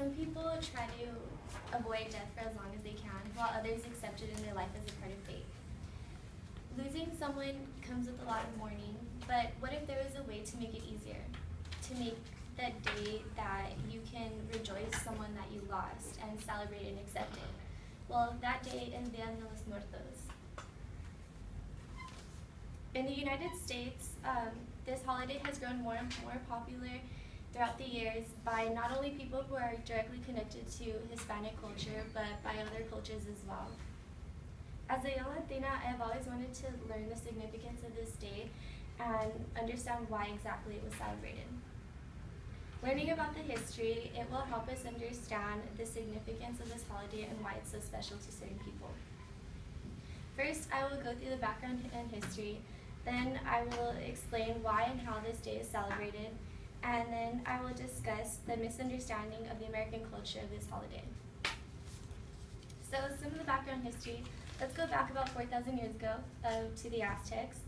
Some people try to avoid death for as long as they can, while others accept it in their life as a part of fate. Losing someone comes with a lot of mourning, but what if there was a way to make it easier? To make that day that you can rejoice someone that you lost and celebrate and accept it. Well, that day is Dia de los Muertos. In the United States, this holiday has grown more and more popular throughout the years by not only people who are directly connected to Hispanic culture, but by other cultures as well. As a young Latina, I have always wanted to learn the significance of this day and understand why exactly it was celebrated. Learning about the history, it will help us understand the significance of this holiday and why it's so special to certain people. First, I will go through the background and history, then I will explain why and how this day is celebrated, and then I will discuss the misunderstanding of the American culture of this holiday. So some of the background history, let's go back about 4,000 years ago to the Aztecs.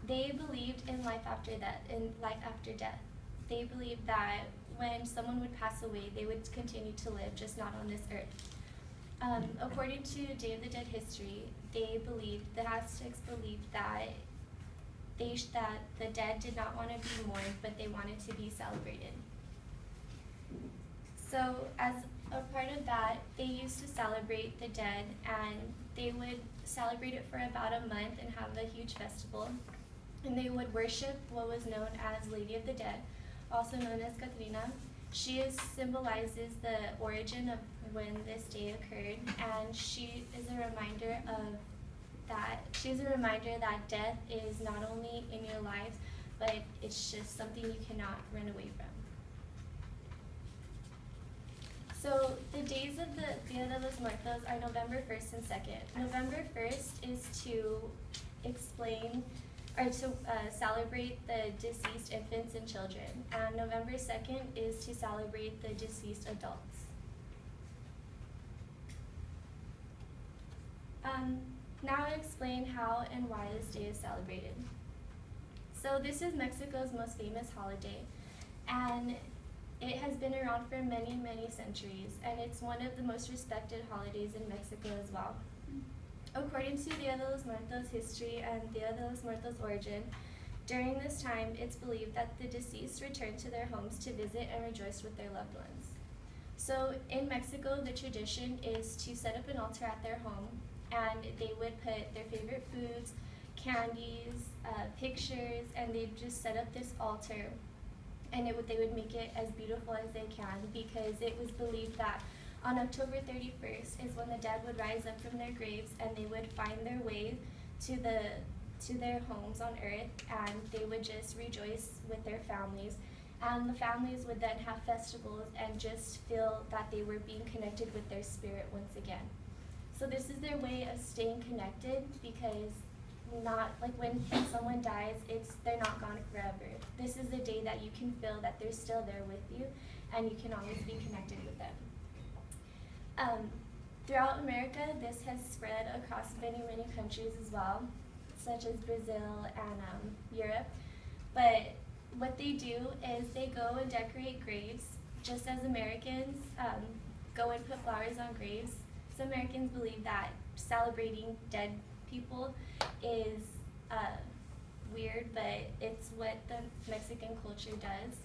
They believed in life after death. They believed that when someone would pass away, they would continue to live, just not on this earth. According to Day of the Dead history, the Aztecs believed that the dead did not want to be mourned, but they wanted to be celebrated. So as a part of that, they used to celebrate the dead, and they would celebrate it for about a month and have a huge festival. And they would worship what was known as Lady of the Dead, also known as Cadena. She symbolizes the origin of when this day occurred, and she is a reminder that death is not only in your life, but it's just something you cannot run away from. So the days of the Dia de los Muertos are November 1st and 2nd. November 1st is to celebrate the deceased infants and children, and November 2nd is to celebrate the deceased adults. Now I'll explain how and why this day is celebrated. So this is Mexico's most famous holiday, and it has been around for many, many centuries, and it's one of the most respected holidays in Mexico as well. According to Dia de los Muertos history and Dia de los Muertos origin, during this time it's believed that the deceased returned to their homes to visit and rejoice with their loved ones. So in Mexico, the tradition is to set up an altar at their home, and they would put their favorite foods, candies, pictures, and they'd just set up this altar, and they would make it as beautiful as they can, because it was believed that on October 31st is when the dead would rise up from their graves, and they would find their way to their homes on earth, and they would just rejoice with their families. And the families would then have festivals and just feel that they were being connected with their spirit once again. So this is their way of staying connected, because not like when someone dies, they're not gone forever. This is the day that you can feel that they're still there with you, and you can always be connected with them. Throughout America, this has spread across many, many countries as well, such as Brazil and Europe. But what they do is they go and decorate graves, just as Americans go and put flowers on graves. Some Americans believe that celebrating dead people is weird, but it's what the Mexican culture does.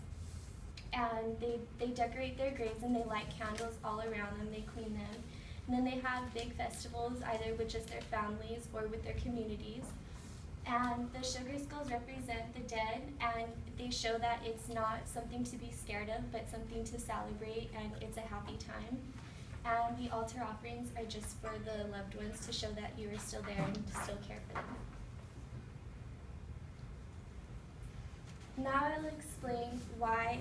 And they decorate their graves, and they light candles all around them, they clean them. And then they have big festivals, either with just their families or with their communities. And the sugar skulls represent the dead, and they show that it's not something to be scared of, but something to celebrate, and it's a happy time. And the altar offerings are just for the loved ones, to show that you are still there and still care for them. Now I'll explain why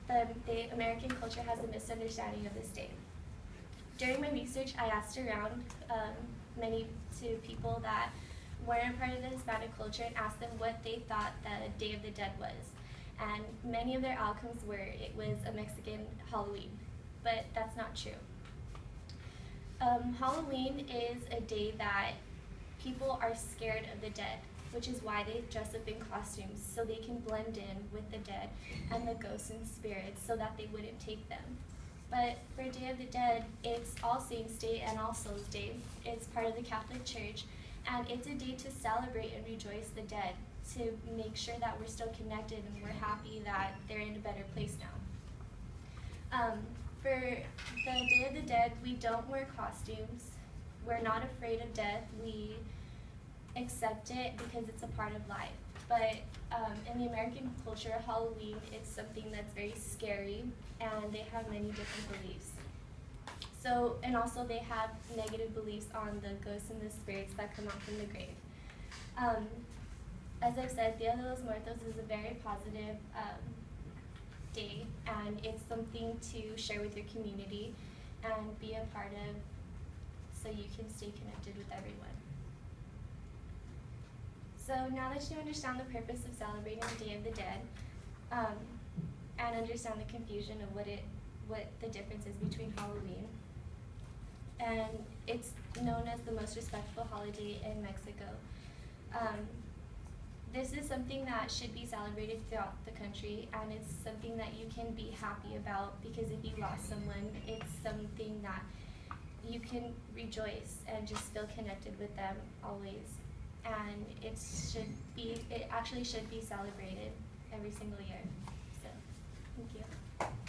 the American culture has a misunderstanding of this day. During my research, I asked around to people that weren't part of the Hispanic culture and asked them what they thought the Day of the Dead was. And many of their outcomes were it was a Mexican Halloween, but that's not true. Halloween is a day that people are scared of the dead, which is why they dress up in costumes, so they can blend in with the dead and the ghosts and spirits, so that they wouldn't take them. But for Day of the Dead, it's All Saints Day and All Souls Day. It's part of the Catholic Church, and it's a day to celebrate and rejoice the dead, to make sure that we're still connected and we're happy that they're in a better place now. For the Day of the Dead, we don't wear costumes. We're not afraid of death. We accept it because it's a part of life. But in the American culture, Halloween is something that's very scary, and they have many different beliefs. So, and also they have negative beliefs on the ghosts and the spirits that come out from the grave. As I've said, Dia de los Muertos is a very positive day, and it's something to share with your community and be a part of, so you can stay connected with everyone. So now that you understand the purpose of celebrating the Day of the Dead, and understand the confusion of what the difference is between Halloween, and it's known as the most respectful holiday in Mexico. This is something that should be celebrated throughout the country, and it's something that you can be happy about, because if you lost someone, it's something that you can rejoice and just feel connected with them always. And it actually should be celebrated every single year. So, thank you.